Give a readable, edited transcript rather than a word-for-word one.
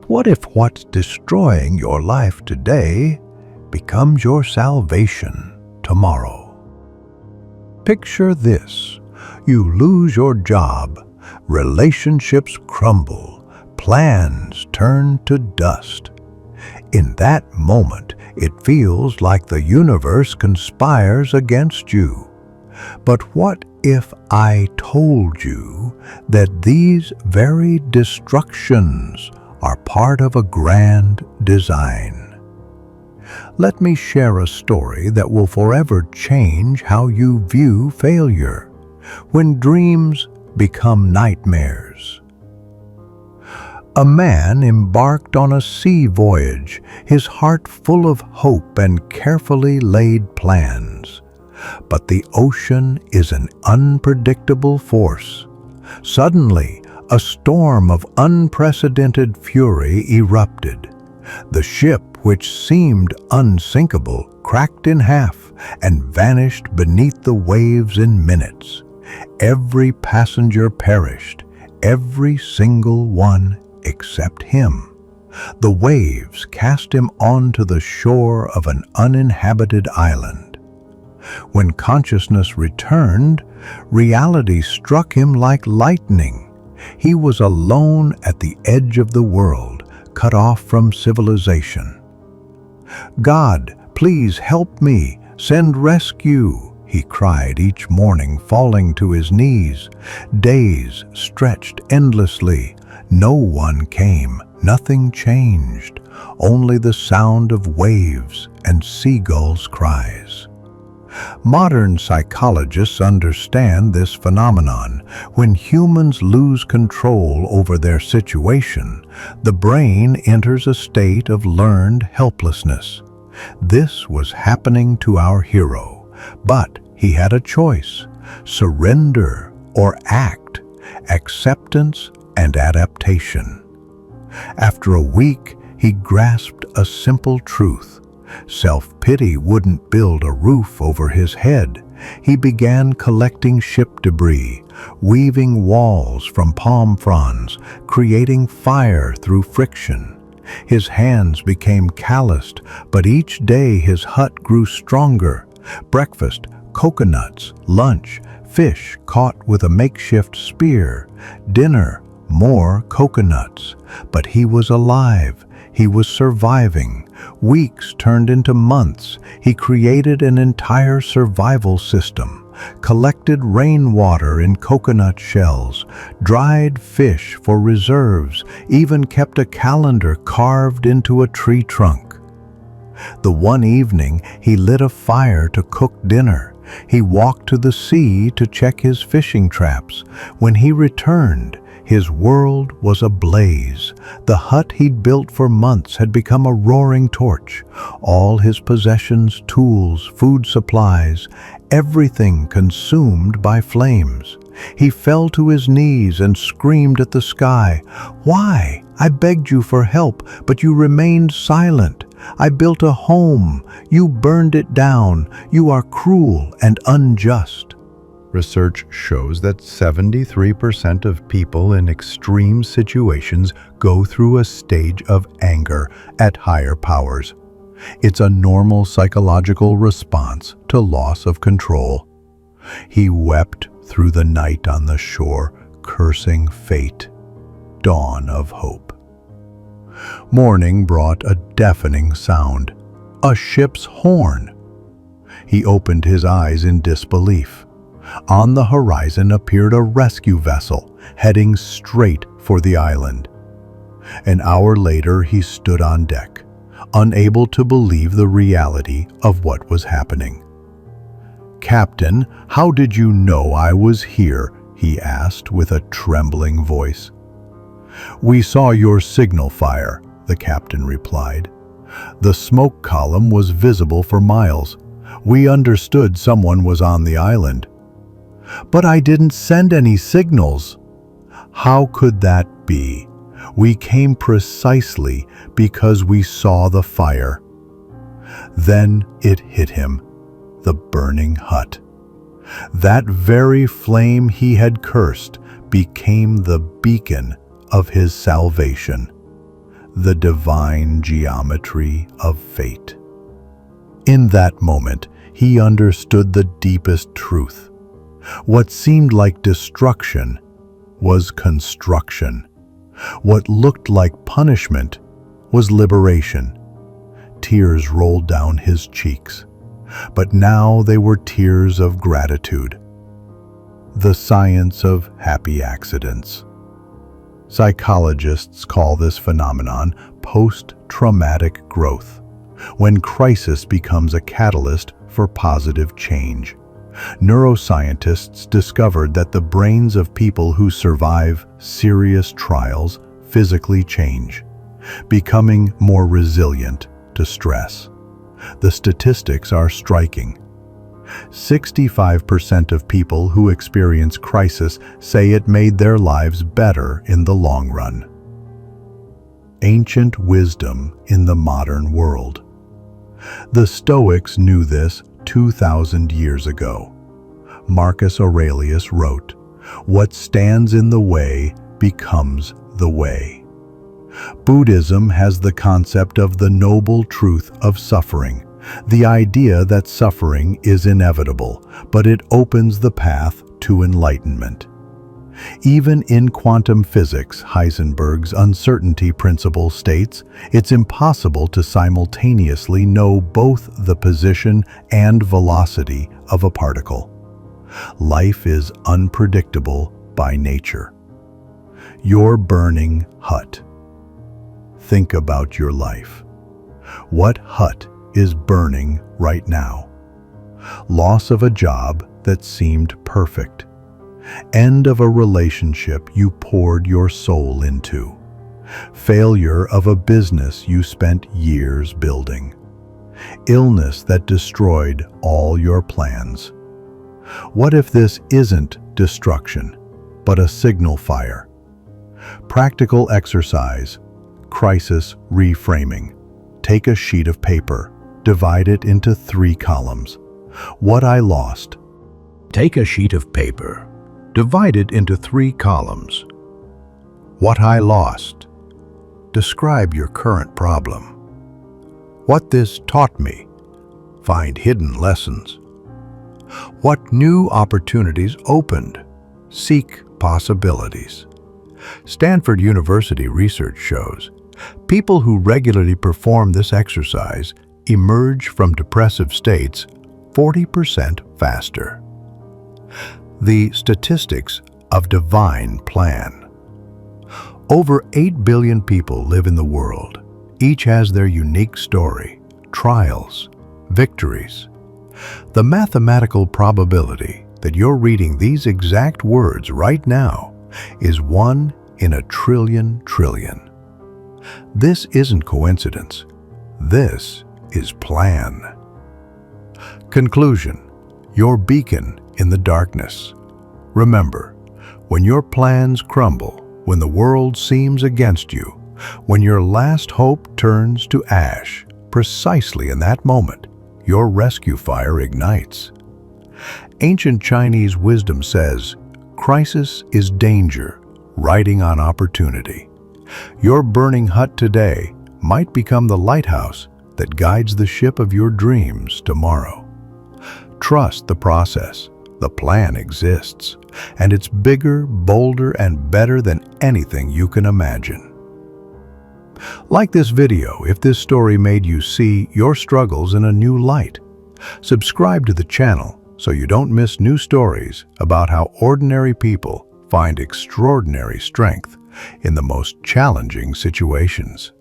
What if what's destroying your life today becomes your salvation tomorrow? Picture this. You lose your job, relationships crumble, plans turn to dust. In that moment, it feels like the universe conspires against you. But what if I told you that these very destructions are part of a grand design? Let me share a story that will forever change how you view failure. When dreams become nightmares. A man embarked on a sea voyage, his heart full of hope and carefully laid plans. But the ocean is an unpredictable force. Suddenly, a storm of unprecedented fury erupted. The ship, which seemed unsinkable, cracked in half and vanished beneath the waves in minutes. Every passenger perished, every single one except him. The waves cast him onto the shore of an uninhabited island. When consciousness returned, reality struck him like lightning. He was alone at the edge of the world, cut off from civilization. "God, please help me, send rescue," he cried each morning, falling to his knees. Days stretched endlessly. No one came, nothing changed, only the sound of waves and seagulls' cries. Modern psychologists understand this phenomenon. When humans lose control over their situation, the brain enters a state of learned helplessness. This was happening to our hero, but he had a choice: surrender or act, acceptance and adaptation. After a week, he grasped a simple truth. Self-pity wouldn't build a roof over his head. He began collecting ship debris, weaving walls from palm fronds, creating fire through friction. His hands became calloused, but each day his hut grew stronger. Breakfast, coconuts; lunch, fish caught with a makeshift spear; dinner, more coconuts. But he was alive. He was surviving. Weeks turned into months. He created an entire survival system, collected rainwater in coconut shells, dried fish for reserves, even kept a calendar carved into a tree trunk. The one evening, he lit a fire to cook dinner. He walked to the sea to check his fishing traps. When he returned, his world was ablaze. The hut he'd built for months had become a roaring torch. All his possessions, tools, food supplies, everything consumed by flames. He fell to his knees and screamed at the sky, "Why? I begged you for help, but you remained silent. I built a home. You burned it down. You are cruel and unjust." Research shows that 73% of people in extreme situations go through a stage of anger at higher powers. It's a normal psychological response to loss of control. He wept through the night on the shore, cursing fate. Dawn of hope. Morning brought a deafening sound. A ship's horn. He opened his eyes in disbelief. On the horizon appeared a rescue vessel, heading straight for the island. An hour later, he stood on deck, unable to believe the reality of what was happening. "Captain, how did you know I was here?" he asked with a trembling voice. "We saw your signal fire," the captain replied. "The smoke column was visible for miles. We understood someone was on the island." "But I didn't send any signals." "How could that be? We came precisely because we saw the fire." Then it hit him, the burning hut. That very flame he had cursed became the beacon of his salvation. the divine geometry of fate. In that moment, he understood the deepest truth. What seemed like destruction was construction. What looked like punishment was liberation. Tears rolled down his cheeks, but now they were tears of gratitude. The science of happy accidents. Psychologists call this phenomenon post-traumatic growth, when crisis becomes a catalyst for positive change. Neuroscientists discovered that the brains of people who survive serious trials physically change, becoming more resilient to stress. The statistics are striking. 65% of people who experience crisis say it made their lives better in the long run. Ancient wisdom in the modern world. The Stoics knew this 2,000 years ago. Marcus Aurelius wrote, "What stands in the way becomes the way." Buddhism has the concept of the noble truth of suffering, the idea that suffering is inevitable, but it opens the path to enlightenment. Even in quantum physics, Heisenberg's uncertainty principle states it's impossible to simultaneously know both the position and velocity of a particle. Life is unpredictable by nature. Your burning hut. Think about your life. What hut is burning right now? Loss of a job that seemed perfect. End of a relationship you poured your soul into. Failure of a business you spent years building. Illness that destroyed all your plans. What if this isn't destruction, but a signal fire? Practical exercise. Crisis reframing. Take a sheet of paper. Divide it into 3 columns. What I lost. Take a sheet of paper. Divide it into 3 columns. What I lost. Describe your current problem. What this taught me. Find hidden lessons. What new opportunities opened. Seek possibilities. Stanford University research shows people who regularly perform this exercise emerge from depressive states 40% faster. The statistics of divine plan. Over 8 billion people live in the world. Each has their unique story, trials, victories. The mathematical probability that you're reading these exact words right now is 1 in a trillion trillion. This isn't coincidence. This is plan. Conclusion. Your beacon in the darkness. Remember, when your plans crumble, when the world seems against you, when your last hope turns to ash, precisely in that moment, your rescue fire ignites. Ancient Chinese wisdom says, crisis is danger, riding on opportunity. Your burning hut today might become the lighthouse that guides the ship of your dreams tomorrow. Trust the process. The plan exists, and it's bigger, bolder, and better than anything you can imagine. Like this video if this story made you see your struggles in a new light. Subscribe to the channel so you don't miss new stories about how ordinary people find extraordinary strength in the most challenging situations.